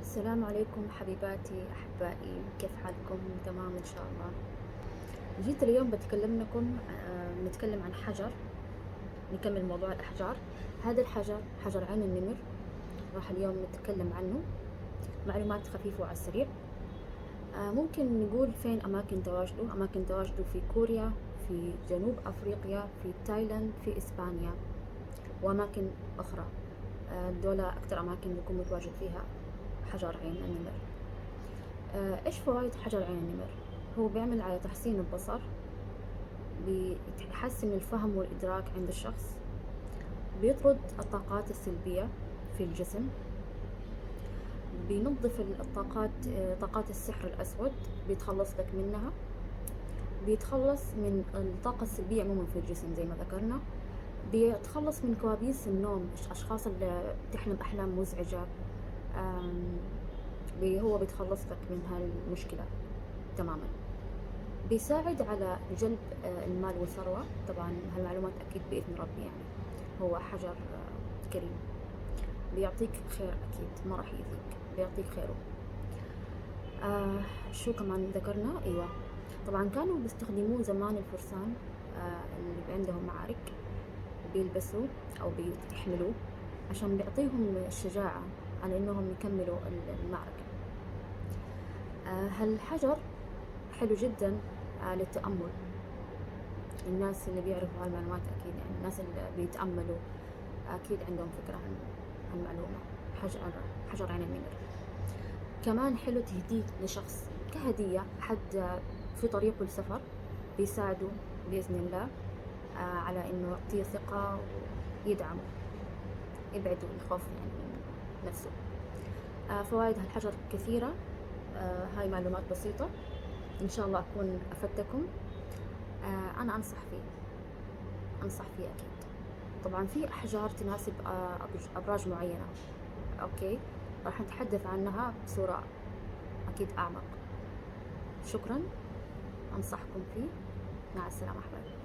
السلام عليكم حبيباتي أحبائي، كيف حالكم؟ تمام إن شاء الله. جيت اليوم بتكلم لكم نتكلم عن حجر، نكمل موضوع الأحجار. هذا الحجر حجر عين النمر، راح اليوم نتكلم عنه معلومات خفيفة وعلى السريع. ممكن نقول فين أماكن تواجده. أماكن تواجده في كوريا، في جنوب أفريقيا، في تايلاند، في إسبانيا وأماكن أخرى. دول أكثر أماكن بيكون متواجد فيها حجر عين النمر. إيش فوائد حجر عين النمر؟ هو بيعمل على تحسين البصر، بيحسن الفهم والإدراك عند الشخص، بيطرد الطاقات السلبية في الجسم، بينظف الطاقات، طاقات السحر الأسود بيتخلص لك منها، بيتخلص من الطاقة السلبية عموما في الجسم زي ما ذكرنا، بيتخلص من كوابيس النوم، الأشخاص اللي بتحلم أحلام مزعجة هو بيتخلص لك من هالمشكلة تماما. بيساعد على جلب المال والثروة. طبعا هالمعلومات أكيد بإذن ربي، يعني هو حجر كريم، بيعطيك خير أكيد، ما راح يأذيك، بيعطيك خيره. شو كمان ذكرنا؟ أيوة، طبعا كانوا بيستخدموه زمان الفرسان اللي عندهم معارك، بيلبسوه أو بيحملوه عشان بيعطيهم الشجاعة على إنهم يكملوا المعركة. هالحجر حلو جدا للتأمل. الناس اللي بيعرفوا هالمعلومات أكيد، يعني الناس اللي بيتأملوا أكيد عندهم فكرة عن هالمعلومة. حجر عين النمر كمان حلو تهديه لشخص كهدية، حد في طريقه لسفر، بيساعده بإذن الله على إنه يعطيه ثقة ويدعمه، يبعدوا الخوف يعني من نفسه. فوائد هالحجر كثيرة. هاي معلومات بسيطة، إن شاء الله أكون أفدتكم. أنا أنصح فيه أكيد. طبعا في أحجار تناسب أبراج معينة، أوكي، راح نتحدث عنها بصورة أكيد أعمق. شكرا، أنصحكم فيه. مع السلامة أحبابي.